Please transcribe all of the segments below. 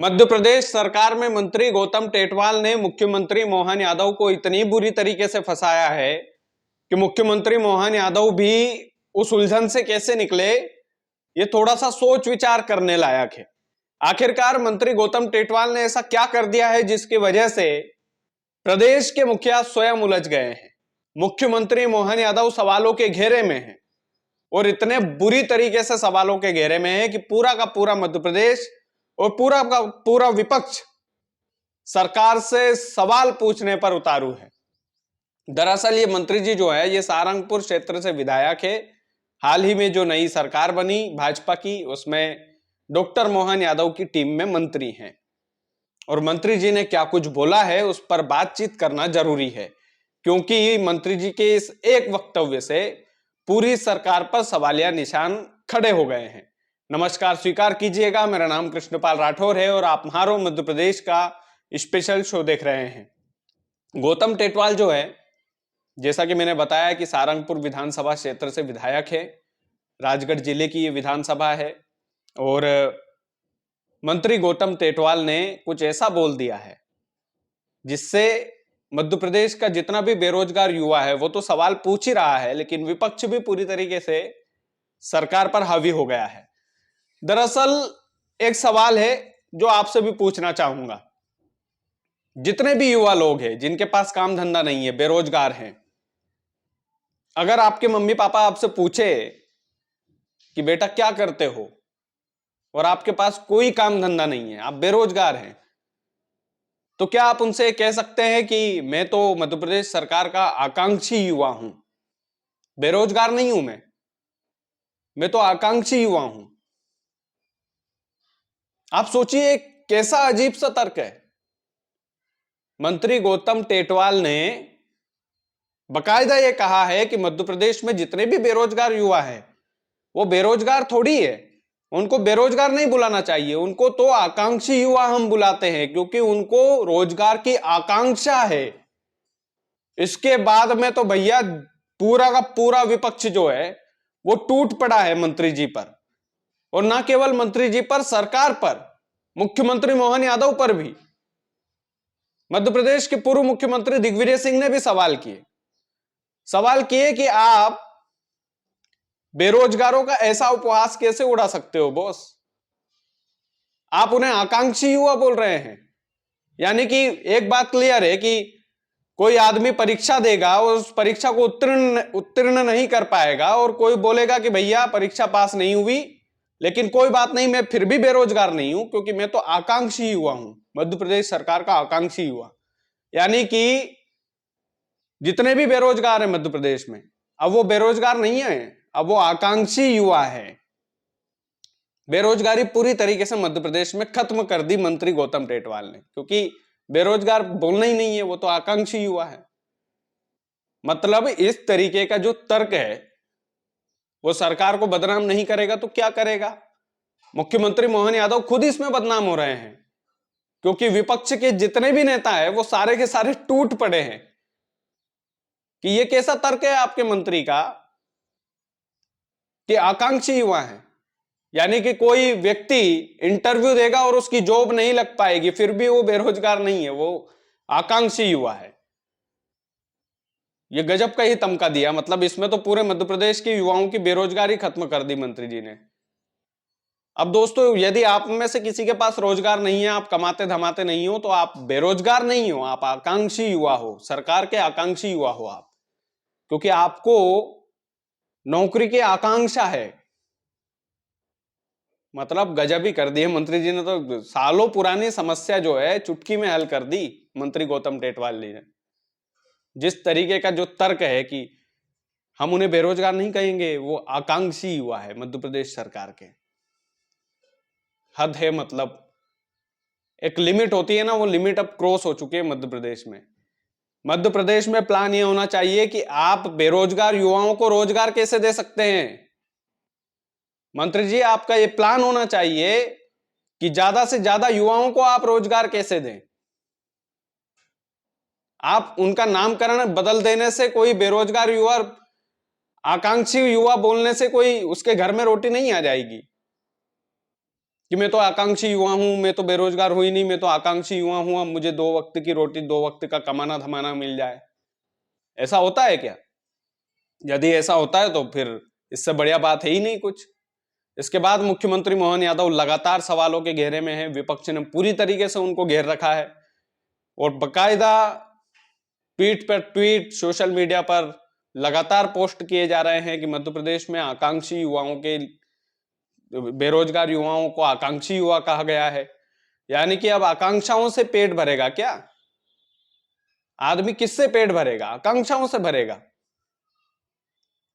मध्य प्रदेश सरकार में मंत्री गौतम टेटवाल ने मुख्यमंत्री मोहन यादव को इतनी बुरी तरीके से फंसाया है कि मुख्यमंत्री मोहन यादव भी उस उलझन से कैसे निकले, ये थोड़ा सा सोच विचार करने लायक है। आखिरकार मंत्री गौतम टेटवाल ने ऐसा क्या कर दिया है जिसकी वजह से प्रदेश के मुखिया स्वयं उलझ गए हैं। मुख्यमंत्री मोहन यादव सवालों के घेरे में हैं और इतने बुरी तरीके से सवालों के घेरे में है कि पूरा का पूरा मध्य प्रदेश और पूरा का पूरा विपक्ष सरकार से सवाल पूछने पर उतारू है। दरअसल ये मंत्री जी जो है ये सारंगपुर क्षेत्र से विधायक है। हाल ही में जो नई सरकार बनी भाजपा की, उसमें डॉक्टर मोहन यादव की टीम में मंत्री हैं और मंत्री जी ने क्या कुछ बोला है उस पर बातचीत करना जरूरी है, क्योंकि मंत्री जी के इस एक वक्तव्य से पूरी सरकार पर सवालिया निशान खड़े हो गए हैं। नमस्कार, स्वीकार कीजिएगा, मेरा नाम कृष्णपाल राठौर है और आप म्हारो मध्य प्रदेश का स्पेशल शो देख रहे हैं। गौतम टेटवाल जो है, जैसा कि मैंने बताया कि सारंगपुर विधानसभा क्षेत्र से विधायक है, राजगढ़ जिले की ये विधानसभा है और मंत्री गौतम टेटवाल ने कुछ ऐसा बोल दिया है जिससे मध्य प्रदेश का जितना भी बेरोजगार युवा है वो तो सवाल पूछ ही रहा है, लेकिन विपक्ष भी पूरी तरीके से सरकार पर हावी हो गया है। दरअसल एक सवाल है जो आपसे भी पूछना चाहूंगा। जितने भी युवा लोग हैं जिनके पास काम धंधा नहीं है, बेरोजगार हैं, अगर आपके मम्मी पापा आपसे पूछे कि बेटा क्या करते हो और आपके पास कोई काम धंधा नहीं है, आप बेरोजगार हैं, तो क्या आप उनसे कह सकते हैं कि मैं तो मध्य प्रदेश सरकार का आकांक्षी युवा हूं? बेरोजगार नहीं हूं मैं तो आकांक्षी युवा हूं। आप सोचिए कैसा अजीब सा तर्क है। मंत्री गौतम टेटवाल ने बकायदा यह कहा है कि मध्य प्रदेश में जितने भी बेरोजगार युवा हैं वो बेरोजगार थोड़ी है, उनको बेरोजगार नहीं बुलाना चाहिए, उनको तो आकांक्षी युवा हम बुलाते हैं क्योंकि उनको रोजगार की आकांक्षा है। इसके बाद में तो भैया पूरा का पूरा विपक्ष जो है वो टूट पड़ा है मंत्री जी पर, और ना केवल मंत्री जी पर, सरकार पर, मुख्यमंत्री मोहन यादव पर भी। मध्य प्रदेश के पूर्व मुख्यमंत्री दिग्विजय सिंह ने भी सवाल किए कि आप बेरोजगारों का ऐसा उपहास कैसे उड़ा सकते हो बॉस? आप उन्हें आकांक्षी युवा बोल रहे हैं। यानी कि एक बात क्लियर है कि कोई आदमी परीक्षा देगा और उस परीक्षा को उत्तीर्ण नहीं कर पाएगा और कोई बोलेगा कि भैया परीक्षा पास नहीं हुई, लेकिन कोई बात नहीं, मैं फिर भी बेरोजगार नहीं हूं क्योंकि मैं तो आकांक्षी युवा हूं, मध्य प्रदेश सरकार का आकांक्षी युवा। यानी कि जितने भी बेरोजगार हैं मध्य प्रदेश में, अब वो बेरोजगार नहीं है, अब वो आकांक्षी युवा है। बेरोजगारी पूरी तरीके से मध्य प्रदेश में खत्म कर दी मंत्री गौतम टेटवाल ने, क्योंकि बेरोजगार बोलना ही नहीं है, वो तो आकांक्षी युवा है। मतलब इस तरीके का जो तर्क है वो सरकार को बदनाम नहीं करेगा तो क्या करेगा? मुख्यमंत्री मोहन यादव खुद इसमें बदनाम हो रहे हैं क्योंकि विपक्ष के जितने भी नेता हैं वो सारे के सारे टूट पड़े हैं कि ये कैसा तर्क है आपके मंत्री का कि आकांक्षी युवा है। यानी कि कोई व्यक्ति इंटरव्यू देगा और उसकी जॉब नहीं लग पाएगी फिर भी वो बेरोजगार नहीं है, वो आकांक्षी युवा है। ये गजब का ही तमका दिया। मतलब इसमें तो पूरे मध्य प्रदेश के युवाओं की बेरोजगारी खत्म कर दी मंत्री जी ने। अब दोस्तों, यदि आप में से किसी के पास रोजगार नहीं है, आप कमाते धमाते नहीं हो, तो आप बेरोजगार नहीं हो, आप आकांक्षी युवा हो, सरकार के आकांक्षी युवा हो आप, क्योंकि आपको नौकरी की आकांक्षा है। मतलब गजब ही कर दी है मंत्री जी ने, तो सालों पुरानी समस्या जो है चुटकी में हल कर दी मंत्री गौतम टेटवाल जी ने। जिस तरीके का जो तर्क है कि हम उन्हें बेरोजगार नहीं कहेंगे, वो आकांक्षी युवा है मध्य प्रदेश सरकार के। हद है। मतलब एक लिमिट होती है ना, वो लिमिट अब क्रॉस हो चुकी है मध्य प्रदेश में। मध्य प्रदेश में प्लान ये होना चाहिए कि आप बेरोजगार युवाओं को रोजगार कैसे दे सकते हैं। मंत्री जी, आपका ये प्लान होना चाहिए कि ज्यादा से ज्यादा युवाओं को आप रोजगार कैसे दें। आप उनका नामकरण बदल देने से कोई बेरोजगार युवा, आकांक्षी युवा बोलने से कोई उसके घर में रोटी नहीं आ जाएगी। कि मैं तो आकांक्षी युवा हूं, मैं तो बेरोजगार हुई नहीं, मैं तो आकांक्षी युवा हूं, अब मुझे 2 वक्त की रोटी 2 वक्त का कमाना धमाना मिल जाए। ऐसा होता है क्या? यदि ऐसा होता है तो फिर इससे बढ़िया बात है ही नहीं कुछ। इसके बाद मुख्यमंत्री मोहन यादव लगातार सवालों के घेरे में हैं। विपक्ष ने पूरी तरीके से उनको घेर रखा है और बकायदा ट्वीट पर ट्वीट सोशल मीडिया पर लगातार पोस्ट किए जा रहे हैं कि मध्य प्रदेश में आकांक्षी युवाओं के, बेरोजगार युवाओं को आकांक्षी युवा कहा गया है। यानी कि अब आकांक्षाओं से पेट भरेगा क्या? आदमी किससे पेट भरेगा? आकांक्षाओं से भरेगा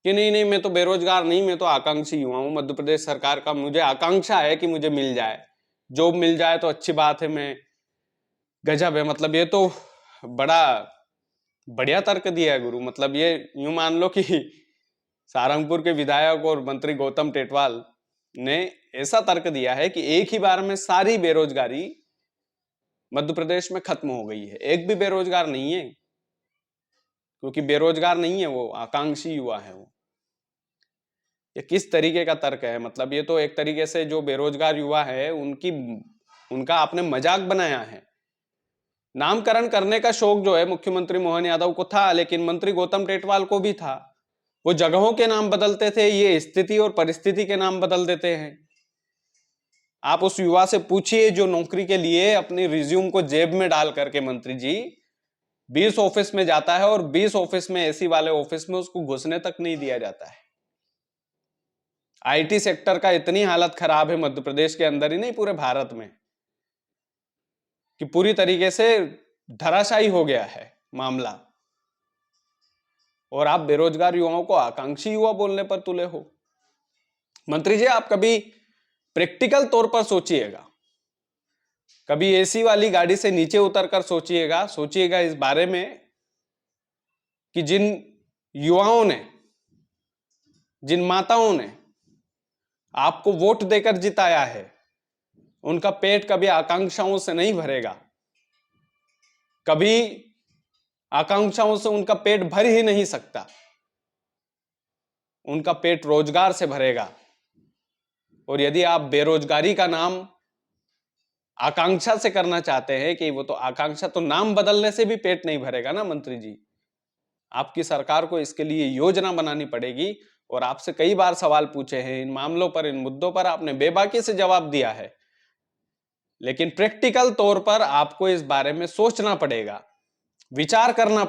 कि नहीं नहीं मैं तो बेरोजगार नहीं, मैं तो आकांक्षी युवा हूं, मध्य प्रदेश सरकार का मुझे आकांक्षा है कि मुझे मिल जाए, जॉब मिल जाए तो अच्छी बात है। मैं गजब है, मतलब ये तो बड़ा बढ़िया तर्क दिया है गुरु। मतलब ये यूं मान लो कि सहारनपुर के विधायक और मंत्री गौतम टेटवाल ने ऐसा तर्क दिया है कि एक ही बार में सारी बेरोजगारी मध्य प्रदेश में खत्म हो गई है। एक भी बेरोजगार नहीं है, क्योंकि बेरोजगार नहीं है वो, आकांक्षी युवा है वो। ये किस तरीके का तर्क है? मतलब ये तो एक तरीके से जो बेरोजगार युवा है उनका आपने मजाक बनाया है। नामकरण करने का शौक जो है मुख्यमंत्री मोहन यादव को था, लेकिन मंत्री गौतम टेटवाल को भी था। वो जगहों के नाम बदलते थे, ये स्थिति और परिस्थिति के नाम बदल देते हैं। आप उस युवा से पूछिए जो नौकरी के लिए अपनी रिज्यूम को जेब में डाल करके मंत्री जी 20 ऑफिस में जाता है और 20 ऑफिस में, एसी वाले ऑफिस में उसको घुसने तक नहीं दिया जाता है। आईटी सेक्टर का इतनी हालत खराब है मध्य प्रदेश के अंदर ही नहीं, पूरे भारत में, कि पूरी तरीके से धराशायी हो गया है मामला। और आप बेरोजगार युवाओं को आकांक्षी युवा बोलने पर तुले हो। मंत्री जी, आप कभी प्रैक्टिकल तौर पर सोचिएगा, कभी एसी वाली गाड़ी से नीचे उतरकर सोचिएगा इस बारे में कि जिन युवाओं ने, जिन माताओं ने आपको वोट देकर जिताया है, उनका पेट कभी आकांक्षाओं से नहीं भरेगा। कभी आकांक्षाओं से उनका पेट भर ही नहीं सकता। उनका पेट रोजगार से भरेगा। और यदि आप बेरोजगारी का नाम आकांक्षा से करना चाहते हैं कि वो तो आकांक्षा, तो नाम बदलने से भी पेट नहीं भरेगा ना मंत्री जी। आपकी सरकार को इसके लिए योजना बनानी पड़ेगी। और आपसे कई बार सवाल पूछे हैं इन मामलों पर, इन मुद्दों पर, आपने बेबाकी से जवाब दिया है। लेकिन प्रैक्टिकल तौर पर आपको इस बारे में सोचना पड़ेगा, विचार करना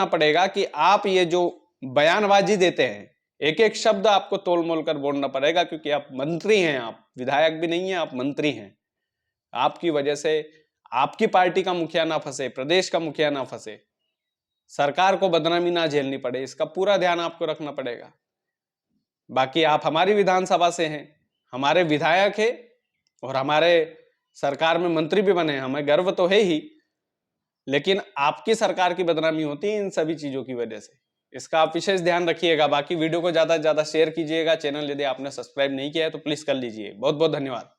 पड़ेगा कि आप ये जो बयानबाजी देते हैं, एक एक शब्द आपको तोल मोल कर बोलना पड़ेगा, क्योंकि आप मंत्री हैं, आप विधायक भी नहीं हैं, आप मंत्री हैं। आपकी वजह से आपकी पार्टी का मुखिया ना फंसे, प्रदेश का मुखिया ना फंसे, सरकार को बदनामी ना झेलनी पड़े, इसका पूरा ध्यान आपको रखना पड़ेगा। बाकी आप हमारी विधानसभा से हैं, हमारे विधायक हैं और हमारे सरकार में मंत्री भी बने, हमें गर्व तो है ही, लेकिन आपकी सरकार की बदनामी होती है इन सभी चीजों की वजह से। इसका आप विशेष ध्यान रखिएगा। बाकी वीडियो को ज्यादा से ज्यादा शेयर कीजिएगा। चैनल यदि आपने सब्सक्राइब नहीं किया है तो प्लीज कर लीजिए। बहुत बहुत धन्यवाद।